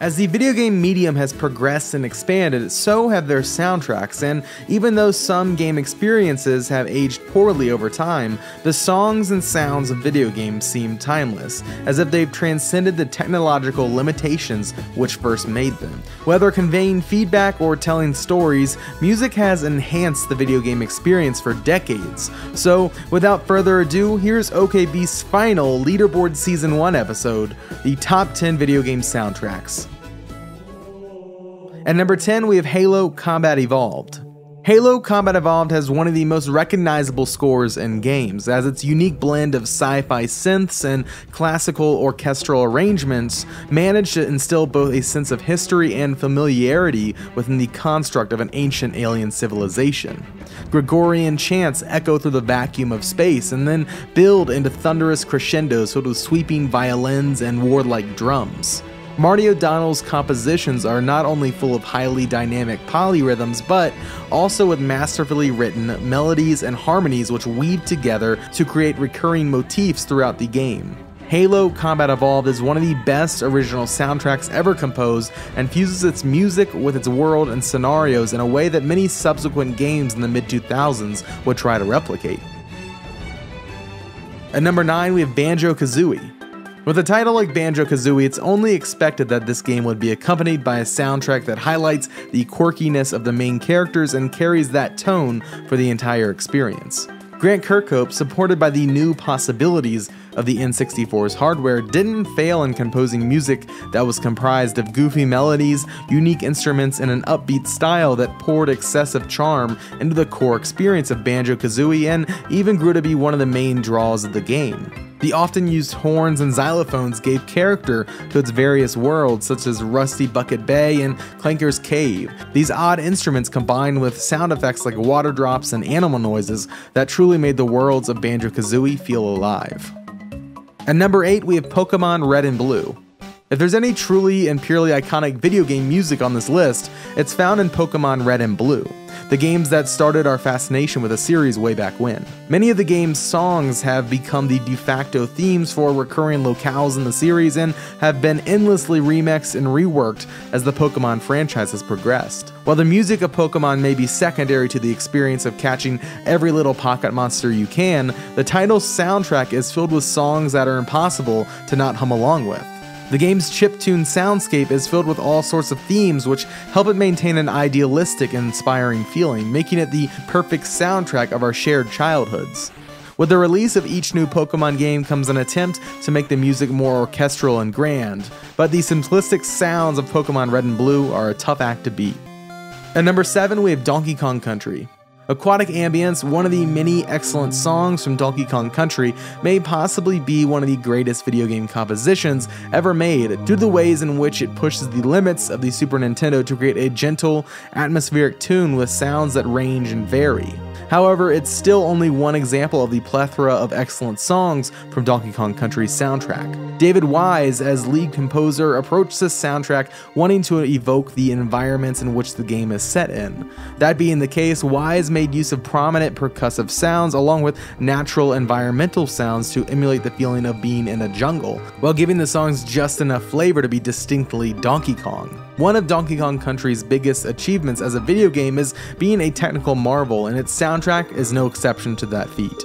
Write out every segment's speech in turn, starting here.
As the video game medium has progressed and expanded, so have their soundtracks, and even though some game experiences have aged poorly over time, the songs and sounds of video games seem timeless, as if they've transcended the technological limitations which first made them. Whether conveying feedback or telling stories, music has enhanced the video game experience for decades. So, without further ado, here's OKBeast's final Leaderboard Season 1 episode, the top 10 video game soundtracks. At number 10, we have Halo Combat Evolved. Halo Combat Evolved has one of the most recognizable scores in games, as its unique blend of sci-fi synths and classical orchestral arrangements managed to instill both a sense of history and familiarity within the construct of an ancient alien civilization. Gregorian chants echo through the vacuum of space and then build into thunderous crescendos filled with sweeping violins and warlike drums. Marty O'Donnell's compositions are not only full of highly dynamic polyrhythms, but also with masterfully written melodies and harmonies which weave together to create recurring motifs throughout the game. Halo Combat Evolved is one of the best original soundtracks ever composed and fuses its music with its world and scenarios in a way that many subsequent games in the mid-2000s would try to replicate. At number 9, we have Banjo-Kazooie. With a title like Banjo-Kazooie, it's only expected that this game would be accompanied by a soundtrack that highlights the quirkiness of the main characters and carries that tone for the entire experience. Grant Kirkhope, supported by the new possibilities of the N64's hardware, didn't fail in composing music that was comprised of goofy melodies, unique instruments, and an upbeat style that poured excessive charm into the core experience of Banjo-Kazooie and even grew to be one of the main draws of the game. The often used horns and xylophones gave character to its various worlds, such as Rusty Bucket Bay and Clanker's Cave. These odd instruments combined with sound effects like water drops and animal noises that truly made the worlds of Banjo-Kazooie feel alive. At number 8, we have Pokemon Red and Blue. If there's any truly and purely iconic video game music on this list, it's found in Pokemon Red and Blue, the games that started our fascination with the series way back when. Many of the game's songs have become the de facto themes for recurring locales in the series and have been endlessly remixed and reworked as the Pokemon franchise has progressed. While the music of Pokemon may be secondary to the experience of catching every little pocket monster you can, the title's soundtrack is filled with songs that are impossible to not hum along with. The game's chiptune soundscape is filled with all sorts of themes which help it maintain an idealistic and inspiring feeling, making it the perfect soundtrack of our shared childhoods. With the release of each new Pokemon game comes an attempt to make the music more orchestral and grand, but the simplistic sounds of Pokemon Red and Blue are a tough act to beat. At number 7, we have Donkey Kong Country. Aquatic Ambience, one of the many excellent songs from Donkey Kong Country, may possibly be one of the greatest video game compositions ever made due to the ways in which it pushes the limits of the Super Nintendo to create a gentle, atmospheric tune with sounds that range and vary. However, it's still only one example of the plethora of excellent songs from Donkey Kong Country's soundtrack. David Wise, as lead composer, approached this soundtrack wanting to evoke the environments in which the game is set in. That being the case, Wise made use of prominent percussive sounds along with natural environmental sounds to emulate the feeling of being in a jungle, while giving the songs just enough flavor to be distinctly Donkey Kong. One of Donkey Kong Country's biggest achievements as a video game is being a technical marvel, and its soundtrack is no exception to that feat.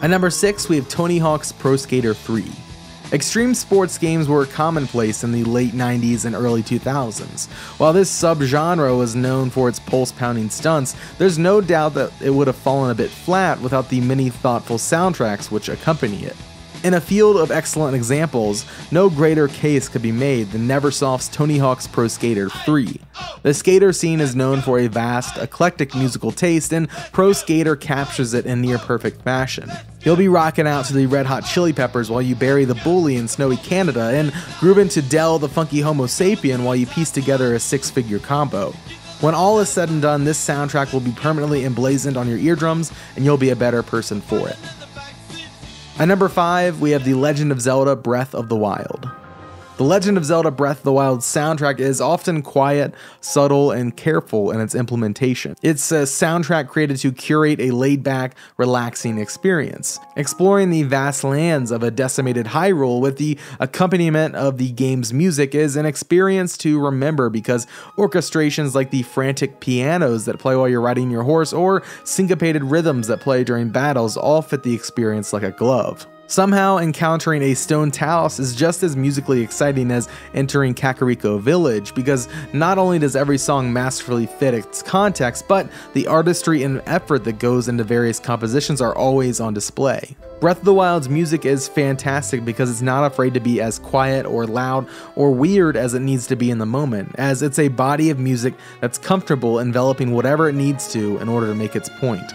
At number 6, we have Tony Hawk's Pro Skater 3. Extreme sports games were commonplace in the late 90s and early 2000s. While this subgenre was known for its pulse-pounding stunts, there's no doubt that it would have fallen a bit flat without the many thoughtful soundtracks which accompany it. In a field of excellent examples, no greater case could be made than Neversoft's Tony Hawk's Pro Skater 3. The skater scene is known for a vast, eclectic musical taste, and Pro Skater captures it in near-perfect fashion. You'll be rocking out to the Red Hot Chili Peppers while you bury the bully in snowy Canada, and grooving to Del the Funky Homo Sapien while you piece together a six-figure combo. When all is said and done, this soundtrack will be permanently emblazoned on your eardrums, and you'll be a better person for it. At number 5, we have The Legend of Zelda Breath of the Wild. The Legend of Zelda Breath of the Wild's soundtrack is often quiet, subtle, and careful in its implementation. It's a soundtrack created to curate a laid-back, relaxing experience, exploring the vast lands of a decimated Hyrule with the accompaniment of the game's music is an experience to remember because orchestrations like the frantic pianos that play while you're riding your horse or syncopated rhythms that play during battles all fit the experience like a glove. Somehow, encountering a stone talus is just as musically exciting as entering Kakariko Village, because not only does every song masterfully fit its context, but the artistry and effort that goes into various compositions are always on display. Breath of the Wild's music is fantastic because it's not afraid to be as quiet or loud or weird as it needs to be in the moment, as it's a body of music that's comfortable enveloping whatever it needs to in order to make its point.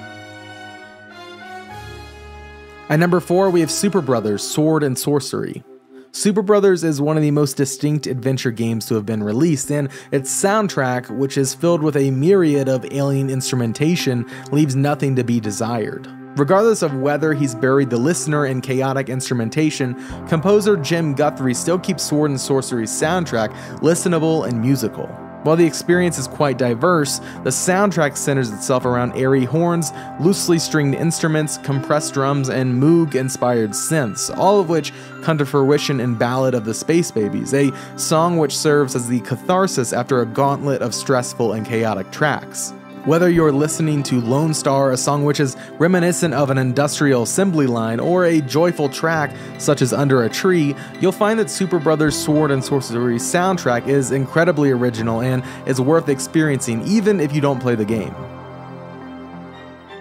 At number 4, we have Super Brothers Sword and Sorcery. Super Brothers is one of the most distinct adventure games to have been released, and its soundtrack, which is filled with a myriad of alien instrumentation, leaves nothing to be desired. Regardless of whether he's buried the listener in chaotic instrumentation, composer Jim Guthrie still keeps Sword and Sorcery's soundtrack listenable and musical. While the experience is quite diverse, the soundtrack centers itself around airy horns, loosely stringed instruments, compressed drums, and Moog-inspired synths, all of which come to fruition in Ballad of the Space Babies, a song which serves as the catharsis after a gauntlet of stressful and chaotic tracks. Whether you're listening to Lone Star, a song which is reminiscent of an industrial assembly line, or a joyful track such as Under a Tree, you'll find that Super Brothers Sword and Sorcery's soundtrack is incredibly original and is worth experiencing even if you don't play the game.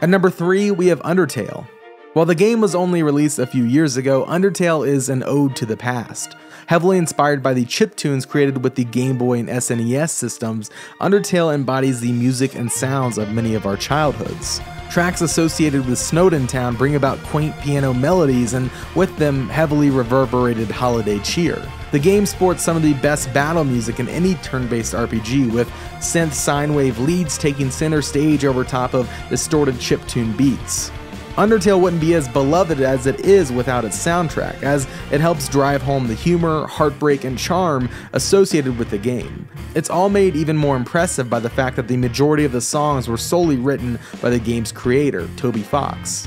At number 3, we have Undertale. While the game was only released a few years ago, Undertale is an ode to the past. Heavily inspired by the chiptunes created with the Game Boy and SNES systems, Undertale embodies the music and sounds of many of our childhoods. Tracks associated with Snowdin Town bring about quaint piano melodies and with them heavily reverberated holiday cheer. The game sports some of the best battle music in any turn-based RPG, with synth sine wave leads taking center stage over top of distorted chiptune beats. Undertale wouldn't be as beloved as it is without its soundtrack, as it helps drive home the humor, heartbreak, and charm associated with the game. It's all made even more impressive by the fact that the majority of the songs were solely written by the game's creator, Toby Fox.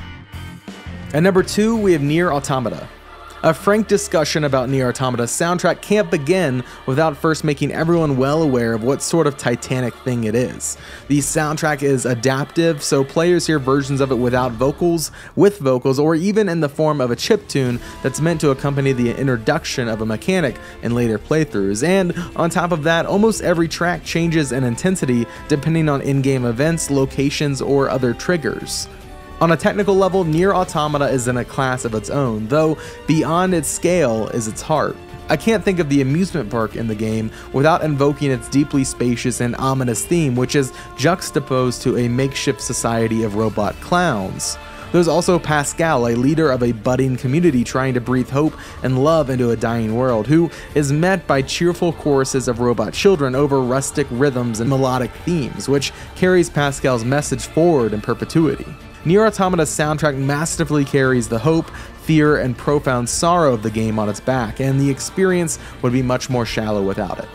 At number 2, we have Nier Automata. A frank discussion about Nier Automata's soundtrack can't begin without first making everyone well aware of what sort of titanic thing it is. The soundtrack is adaptive, so players hear versions of it without vocals, with vocals, or even in the form of a chiptune that's meant to accompany the introduction of a mechanic in later playthroughs. And on top of that, almost every track changes in intensity depending on in-game events, locations, or other triggers. On a technical level, Nier Automata is in a class of its own, though beyond its scale is its heart. I can't think of the amusement park in the game without invoking its deeply spacious and ominous theme, which is juxtaposed to a makeshift society of robot clowns. There's also Pascal, a leader of a budding community trying to breathe hope and love into a dying world, who is met by cheerful choruses of robot children over rustic rhythms and melodic themes, which carries Pascal's message forward in perpetuity. Nier Automata's soundtrack masterfully carries the hope, fear, and profound sorrow of the game on its back, and the experience would be much more shallow without it.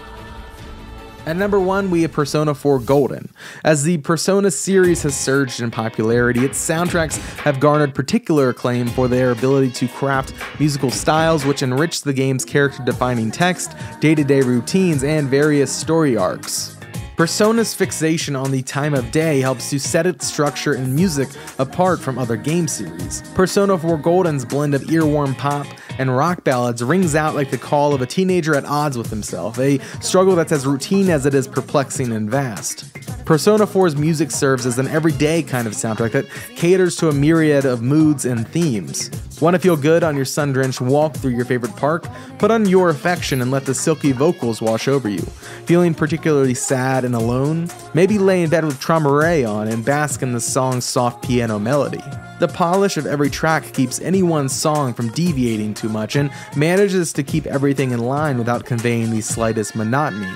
At number 1, we have Persona 4 Golden. As the Persona series has surged in popularity, its soundtracks have garnered particular acclaim for their ability to craft musical styles which enrich the game's character-defining text, day-to-day routines, and various story arcs. Persona's fixation on the time of day helps to set its structure and music apart from other game series. Persona 4 Golden's blend of earworm pop and rock ballads rings out like the call of a teenager at odds with himself, a struggle that's as routine as it is perplexing and vast. Persona 4's music serves as an everyday kind of soundtrack that caters to a myriad of moods and themes. Want to feel good on your sun-drenched walk through your favorite park? Put on Your Affection and let the silky vocals wash over you. Feeling particularly sad and alone? Maybe lay in bed with Traumeré on and bask in the song's soft piano melody. The polish of every track keeps any one song from deviating too much and manages to keep everything in line without conveying the slightest monotony.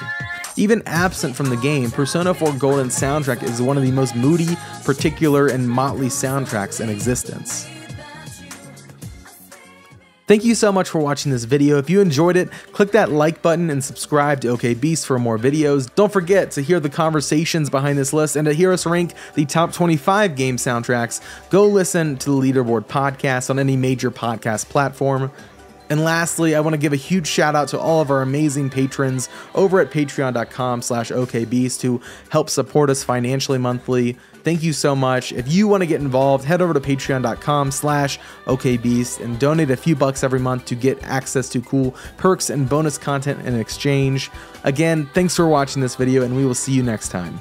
Even absent from the game, Persona 4 Golden's soundtrack is one of the most moody, particular, and motley soundtracks in existence. Thank you so much for watching this video. If you enjoyed it, click that like button and subscribe to OK Beast for more videos. Don't forget to hear the conversations behind this list and to hear us rank the top 25 game soundtracks. Go listen to the Leaderboard podcast on any major podcast platform. And lastly, I want to give a huge shout out to all of our amazing patrons over at patreon.com/okbeast who help support us financially monthly. Thank you so much. If you want to get involved, head over to patreon.com/okbeast and donate a few bucks every month to get access to cool perks and bonus content in exchange. Again, thanks for watching this video, and we will see you next time.